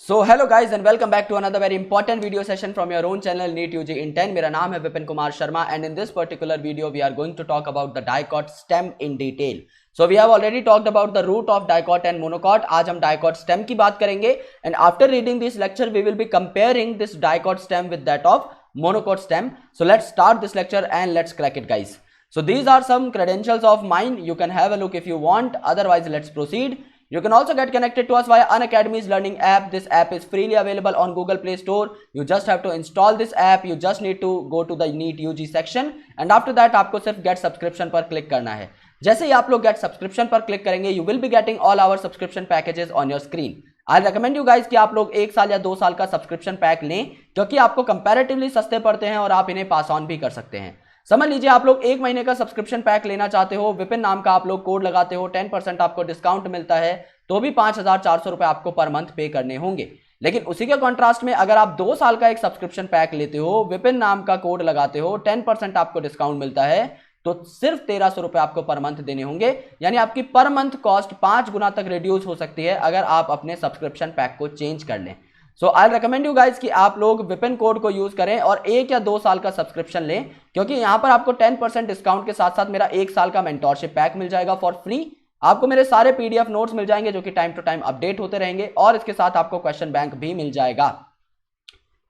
So hello guys and welcome back to another very important video session from your own channel NEET UG in 10। मेरा नाम है Vipin Kumar Sharma and in this particular video we are going to talk about the dicot stem in detail. So we have already talked about the root of dicot and monocot. आज हम dicot stem की बात करेंगे and after reading this lecture we will be comparing this dicot stem with that of monocot stem. So let's start this lecture and let's crack it, guys. So these are some credentials of mine. You can have a look if you want. Otherwise, let's proceed. You can also get connected to us via Unacademy's learning app. This app is freely available on Google Play Store. You just have to install this app. You just need to go to the NEET UG section and after that आपको सिर्फ get subscription पर click करना है। जैसे ही आप लोग get subscription पर click करेंगे, you will be getting all our subscription packages on your screen. I recommend you guys कि आप लोग 1 साल या 2 साल का सब्सक्रिप्शन पैक लें, क्योंकि आपको कंपैरेटिवली सस्ते पड़ते हैं और आप इन्हें पास ऑन भी कर सकते हैं। समझ लीजिए आप लोग 1 महीने का सब्सक्रिप्शन पैक लेना चाहते हो, विपिन नाम का आप लोग कोड लगाते हो, 10% आपको डिस्काउंट मिलता है, तो भी 5,400 रुपए आपको पर मंथ पे करने होंगे। लेकिन उसी के कॉन्ट्रास्ट में अगर आप 2 साल का एक सब्सक्रिप्शन पैक लेते हो, विपिन नाम का कोड लगाते हो, 10% आपको डिस्काउंट मिलता है, तो सिर्फ 1,300 रुपए आपको पर मंथ देने होंगे। यानी आपकी पर मंथ कॉस्ट 5 गुना तक रिड्यूस हो सकती है अगर आप अपने सब्सक्रिप्शन पैक को चेंज कर लें। सो आई रिकमेंड यू गाइज कि आप लोग विपिन कोड को यूज करें और 1 या 2 साल का सब्सक्रिप्शन लें, क्योंकि यहां पर आपको 10% डिस्काउंट के साथ साथ मेरा 1 साल का मेंटोरशिप पैक मिल जाएगा फॉर फ्री। आपको मेरे सारे पीडीएफ नोट्स मिल जाएंगे जो कि टाइम टू टाइम अपडेट होते रहेंगे और इसके साथ आपको क्वेश्चन बैंक भी मिल जाएगा।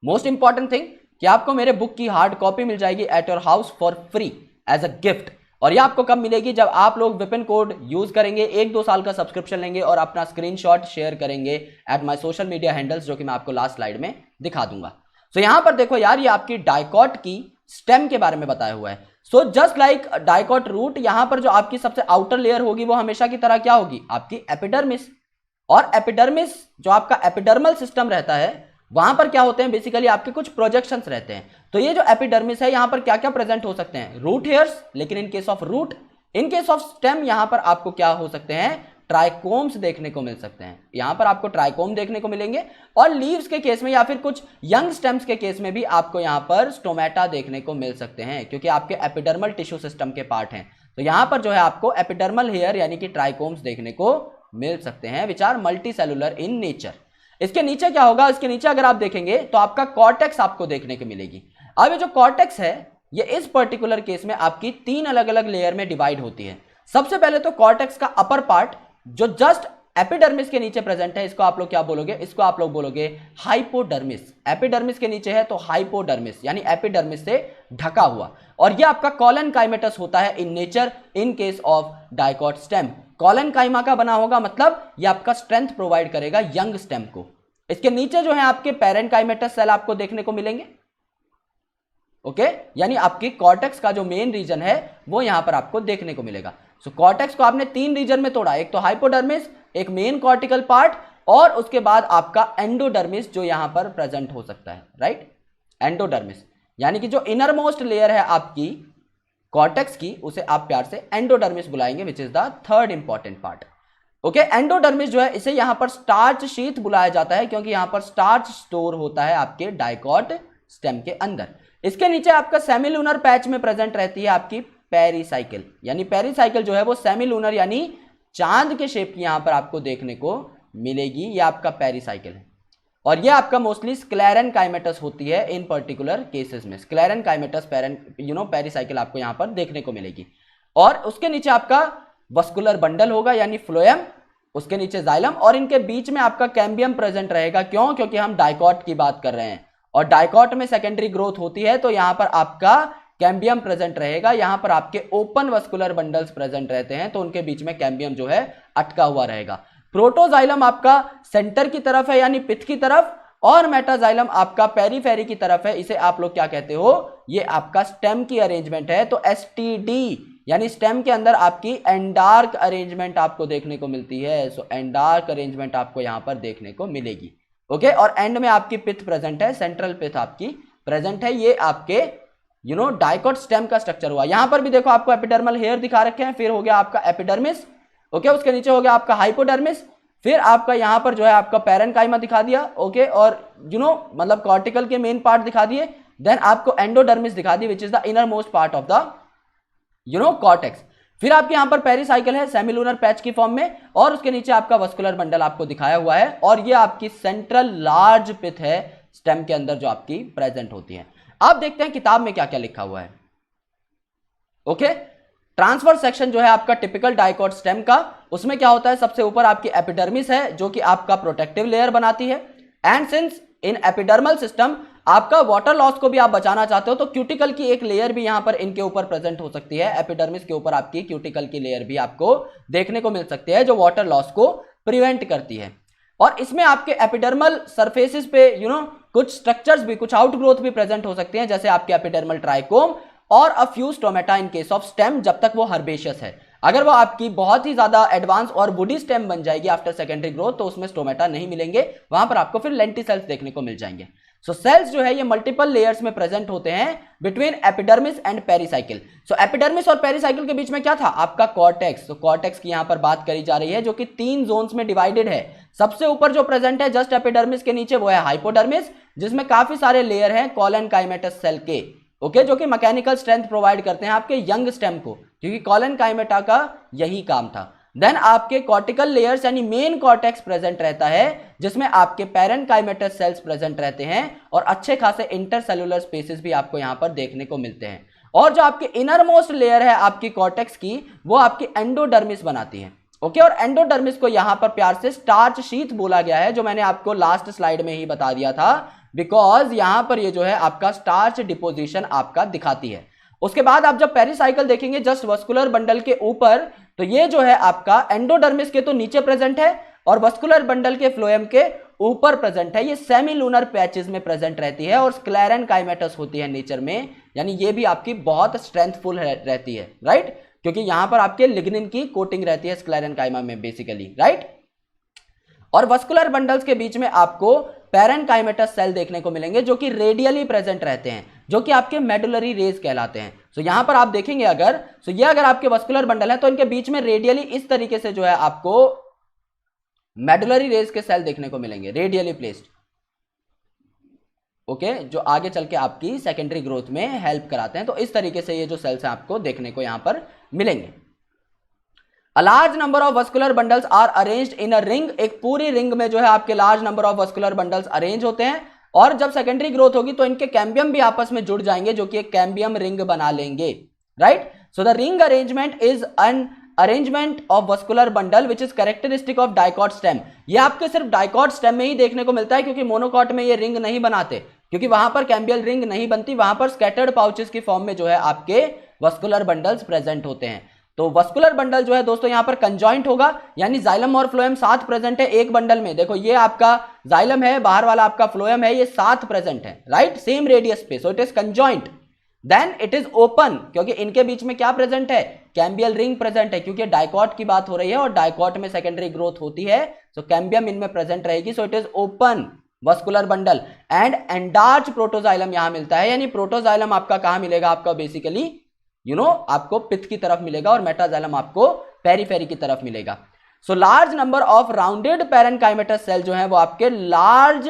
मोस्ट इंपॉर्टेंट थिंग कि आपको मेरे बुक की हार्ड कॉपी मिल जाएगी at your house for free as a gift. और ये आपको कब मिलेगी? जब आप लोग विपिन कोड यूज करेंगे, 1-2 साल का सब्सक्रिप्शन लेंगे और अपना स्क्रीनशॉट शेयर करेंगे at my social media handles, जो कि मैं आपको लास्ट स्लाइड में दिखा दूंगा। सो यहां पर देखो यार, ये आपकी डाइकॉट की स्टेम के बारे में बताया हुआ है। So just like dicot root, यहां पर जो आपकी सबसे आउटर लेयर होगी वो हमेशा की तरह क्या होगी? आपकी एपिडर्मिस। और एपिडर्मिस जो आपका एपिडर्मल सिस्टम रहता है, वहां पर क्या होते हैं? बेसिकली आपके कुछ प्रोजेक्शंस रहते हैं। तो ये जो एपिडर्मिस है, यहां पर क्या क्या प्रेजेंट हो सकते हैं? रूट हेयर्स, लेकिन in case of root, in case of stem यहां पर आपको क्या हो सकते हैं? ट्राइकोम्स देखने को मिल सकते हैं। यहां पर आपको ट्राइकोम देखने को मिलेंगे और लीव्स के केस में या फिर कुछ यंग स्टेम्स के केस में भी आपको यहां पर स्टोमेटा देखने को मिल सकते हैं, क्योंकि आपके एपिडर्मल टिश्यू सिस्टम के पार्ट हैं। तो यहां पर जो है आपको एपिडर्मल हेयर यानी कि ट्राइकोम्स देखने को मिल सकते हैं, which are multicellular in nature. इसके नीचे क्या होगा? इसके नीचे अगर आप देखेंगे तो आपका कॉर्टेक्स आपको देखने को मिलेगी। अब ये जो कॉर्टेक्स है, ये इस पर्टिकुलर केस में आपकी 3 अलग अलग लेयर में डिवाइड होती है। सबसे पहले तो कॉर्टेक्स का अपर पार्ट जो जस्ट एपिडर्मिस के नीचे प्रेजेंट है, इसको आप लोग क्या बोलोगे? इसको आप लोग बोलोगे हाइपोडर्मिस। एपिडर्मिस के नीचे है तो हाइपोडर्मिस, यानी एपिडर्मिस से ढका हुआ। और ये आपका कॉलन काइमेटस होता है in nature in case of dicot stem. Collenchyma का बना होगा, मतलब ये आपका स्ट्रेंथ प्रोवाइड करेगा यंग स्टेम को। इसके नीचे जो है आपके पेरेंट काइमेटस सेल आपको देखने को मिलेंगे। ओके, यानी आपकी कॉर्टेक्स का जो मेन रीजन है वो यहां पर आपको देखने को मिलेगा। सो कॉर्टेक्स को आपने 3 रीजन में तोड़ा, एक तो हाइपोडर्मिस, एक मेन कॉर्टिकल पार्ट और उसके बाद आपका एंडोडर्मिस जो यहां पर प्रेजेंट हो सकता है, राइट? एंडोडर्मिस यानी कि जो इनर मोस्ट लेयर है आपकी कॉर्टेक्स की, उसे आप प्यार से एंडोडर्मिस बुलाएंगे, विच is the third important part. Okay, endodermis जो है इसे यहां पर स्टार्च शीथ बुलाया जाता है, क्योंकि यहां पर स्टार्च स्टोर होता है आपके डाइकॉट स्टेम के अंदर। इसके नीचे आपका सेमीलूनर पैच में प्रेजेंट रहती है आपकी पेरीसाइकिल, यानी पेरीसाइकिल जो है वो सेमीलूनर यानी चांद के शेप की यहां पर आपको देखने को मिलेगी। ये आपका पेरीसाइकिल है और ये आपका मोस्टली स्क्लेरन काइमेटस होती है इन पर्टिकुलर केसेस में। स्क्लेरन काइमेटस पेरीसाइकिल आपको यहां पर देखने को मिलेगी। और उसके नीचे आपका वस्कुलर बंडल होगा यानी फ्लोएम, उसके नीचे जाइलम और इनके बीच में आपका कैम्बियम प्रेजेंट रहेगा। क्यों? क्योंकि हम डाइकॉट की बात कर रहे हैं और डाइकॉट में सेकेंडरी ग्रोथ होती है, तो यहां पर आपका कैम्बियम प्रेजेंट रहेगा। यहां पर आपके ओपन वस्कुलर बंडल्स प्रेजेंट रहते हैं, तो उनके बीच में कैम्बियम जो है अटका हुआ रहेगा। प्रोटोजाइलम आपका सेंटर की तरफ है यानी पिथ की तरफ, और मेटाजाइलम आपका पेरीफेरी की तरफ है। इसे आप लोग क्या कहते हो? ये आपका स्टेम की अरेंजमेंट है। तो एसटीडी यानी स्टेम के अंदर आपकी एंडार्क अरेंजमेंट आपको देखने को मिलती है। सो एंडार्क अरेंजमेंट आपको यहां पर देखने को मिलेगी। ओके, और एंड में आपकी पिथ प्रेजेंट है, सेंट्रल पिथ आपकी प्रेजेंट है। ये आपके डाइकॉट स्टेम का स्ट्रक्चर हुआ। यहां पर भी देखो आपको एपिडर्मल हेयर दिखा रखे हैं, फिर हो गया आपका एपिडर्मिस। ओके, उसके नीचे हो गया आपका हाइपोडर्मिस, फिर आपका यहां पर जो है आपका पेरेन्काइमा दिखा दिया। ओके, और मतलब कॉर्टिकल के मेन पार्ट दिखा दिए। देन आपको एंडोडर्मिस दिखा दी, which is the inner most part of the cortex. फिर आपके यहां पर पेरिसाइकिल है सेमिलूनर पैच की फॉर्म में, और उसके नीचे आपका वस्कुलर बंडल आपको दिखाया हुआ है, और ये आपकी सेंट्रल लार्ज पिथ है स्टेम के अंदर जो आपकी प्रेजेंट होती है। अब देखते हैं किताब में क्या क्या लिखा हुआ है। ओके, ट्रांसवर्स सेक्शन जो है आपका टिपिकल डाइकॉट स्टेम का, उसमें क्या होता है, सबसे ऊपर आपकी एपिडर्मिस है जो कि आपका प्रोटेक्टिव लेयर बनाती है। And since in epidermal system आपका वाटर लॉस को भी आप बचाना चाहते हो तो क्यूटिकल की एक लेयर भी यहां पर इनके ऊपर प्रेजेंट हो सकती है। एपिडर्मिस के ऊपर आपकी क्यूटिकल की लेयर भी आपको देखने को मिल सकती है जो वाटर लॉस को प्रिवेंट करती है। और इसमें आपके एपिडर्मल सरफेसेस पे कुछ स्ट्रक्चर्स भी, कुछ आउटग्रोथ भी प्रेजेंट हो सकती हैं, जैसे आपके एपिडर्मल ट्राइकोम और a few stomata in case of stem, जब तक वो हर्बेशियस है। अगर वो आपकी बहुत ही ज्यादा एडवांस और वुडी स्टेम बन जाएगी आफ्टर सेकेंडरी ग्रोथ तो उसमें स्टोमेटा नहीं मिलेंगे, वहां पर आपको फिर लेंटिसेल्स देखने को मिल जाएंगे। सो सेल्स जो है ये मल्टीपल लेयर्स में प्रेजेंट होते हैं between epidermis and pericycle. So epidermis और पेरिसाइकिल के बीच में क्या था, आपका कॉर्टेक्स। तो कॉर्टेक्स की यहां पर बात करी जा रही है जो कि 3 जोन्स में डिवाइडेड है। सबसे ऊपर जो प्रेजेंट है जस्ट एपिडर्मिस के नीचे वो है हाइपोडर्मिस, जिसमें काफी सारे लेयर हैं कॉलेनकाइमेटस सेल के, ओके, जो कि मैकेनिकल स्ट्रेंथ प्रोवाइड करते हैं आपके यंग स्टेम को, क्योंकि कॉलेनकाइमेटा का यही काम था। देन आपके कॉर्टिकल लेयर्स यानी मेन कॉर्टेक्स प्रेजेंट रहता है, जिसमें आपके पैरेनकाइमेटस सेल्स प्रेजेंट रहते हैं और अच्छे खासे इंटरसेलुलर स्पेसेस भी आपको यहां पर देखने को मिलते हैं। और जो आपकी इनर मोस्ट लेयर है आपकी कॉर्टेक्स की, वो आपकी एंडोडर्मिस बनाती है। ओके, और एंडोडर्मिस को यहां पर प्यार से स्टार्च शीथ बोला गया है, जो मैंने आपको लास्ट स्लाइड में ही बता दिया था, बिकॉज यहां पर ये जो है आपका स्टार्च डिपोजिशन आपका दिखाती है। उसके बाद आप जब पेरिसाइकिल देखेंगे जस्ट वस्कुलर बंडल के ऊपर, तो ये जो है आपका एंडोडर्मिस के तो नीचे प्रेजेंट है और वस्कुलर बंडल के फ्लोएम के ऊपर प्रेजेंट है। ये सेमिलूनर पैचेस में प्रेजेंट रहती है और स्क्लेरेनकाइमेटस होती है नेचर में, यानी ये भी आपकी बहुत स्ट्रेंथफुल रहती है, राइट, क्योंकि यहां पर आपके लिग्निन की कोटिंग रहती है स्क्लेरेनकाइमा में बेसिकली, राइट। और वस्कुलर बंडल्स के बीच में आपको पैरेनकाइमेटस सेल देखने को मिलेंगे जो कि रेडियली प्रेजेंट रहते हैं, जो कि आपके मेडुलरी रेज कहलाते हैं। सो यहां पर आप देखेंगे अगर, सो ये अगर आपके वस्कुलर बंडल है तो इनके बीच में रेडियली इस तरीके से जो है आपको मेडुलरी रेज के सेल देखने को मिलेंगे, रेडियली प्लेस्ड, ओके, जो आगे चल के आपकी सेकेंडरी ग्रोथ में हेल्प कराते हैं। तो इस तरीके से ये जो सेल्स हैं आपको देखने को यहां पर मिलेंगे। A large number of vascular bundles are arranged in a ring, एक पूरी रिंग में जो है आपके large number of vascular bundles arrange होते हैं, और जब सेकेंडरी ग्रोथ होगी तो इनके कैम्बियम भी आपस में जुड़ जाएंगे जो कि एक कैम्बियम रिंग बना लेंगे, right. So the ring arrangement is an arrangement of vascular bundle which is characteristic of dicot stem. ये आपके सिर्फ डाइकॉट स्टेम में ही देखने को मिलता है, क्योंकि मोनोकॉट में ये रिंग नहीं बनाते, क्योंकि वहां पर कैम्बियल रिंग नहीं बनती, वहां पर स्कैटर्ड पाउचेस की फॉर्म में जो है आपके वस्कुलर बंडल्स प्रेजेंट होते हैं। तो वस्कुलर बंडल जो है दोस्तों यहां पर कंजॉइंट होगा, यानी जाइलम और फ्लोएम साथ प्रेजेंट है एक बंडल में। देखो ये आपका जाइलम है, बाहर वाला आपका फ्लोएम है, ये साथ प्रेजेंट है, राइट, सेम रेडियस पे, so it is conjoint. Then it is open, क्योंकि इनके बीच में क्या प्रेजेंट है, कैम्बियल रिंग प्रेजेंट है, क्योंकि डाइकॉट की बात हो रही है और डाइकॉट में सेकेंडरी ग्रोथ होती है, सो कैम्बियम इनमें प्रेजेंट रहेगी, सो it is open vascular bundle. And endarch protoxylem यहां मिलता है, यानी प्रोटोजाइलम आपका कहां मिलेगा, आपका बेसिकली आपको पिथ की तरफ मिलेगा और मेटाजाइलम आपको पेरीफेरी की तरफ मिलेगा। So large number of rounded parenchymatous cell जो है वो आपके लार्ज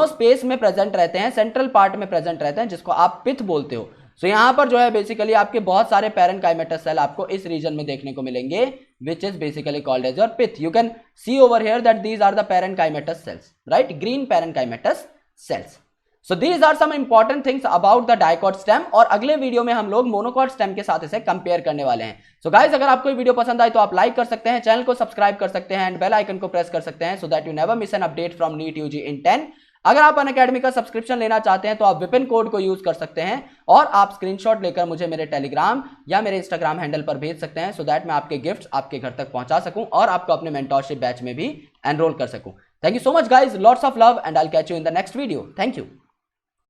स्पेस में प्रेजेंट रहते हैं, सेंट्रल पार्ट में प्रेजेंट रहते हैं, जिसको आप पिथ बोलते हो। सो यहां पर जो है बेसिकली आपके बहुत सारे पैरेनकाइमेटस सेल आपको इस रीजन में देखने को मिलेंगे, which is basically called as your pith. You can see over here that these are the parenchymatous cells, right, green parenchymatous cells. So these are some important things about the dicot stem, और अगले video में हम लोग monocot stem के साथ इसे compare करने वाले हैं। So guys, अगर आपको ये वीडियो पसंद आई तो आप लाइक कर सकते हैं, चैनल को सब्सक्राइब कर सकते हैं एंड बेल आइकन को प्रेस कर सकते हैं, so that you never miss an update from NEET UG in 10। अगर आप अनअकैडमी का सब्सक्रिप्शन लेना चाहते हैं तो आप विपिन कोड को यूज कर सकते हैं, और आप स्क्रीनशॉट लेकर मुझे मेरे टेलीग्राम या मेरे इंस्टाग्राम हैंडल पर भेज सकते हैं, सो दैट मैं आपके गिफ्ट्स आपके घर तक पहुंचा सकूं और आपको अपने मेंटोरशिप बैच में भी एनरोल कर सकूं। Thank you so much guys, lots of love, and I will catch you in the next video. Thank you.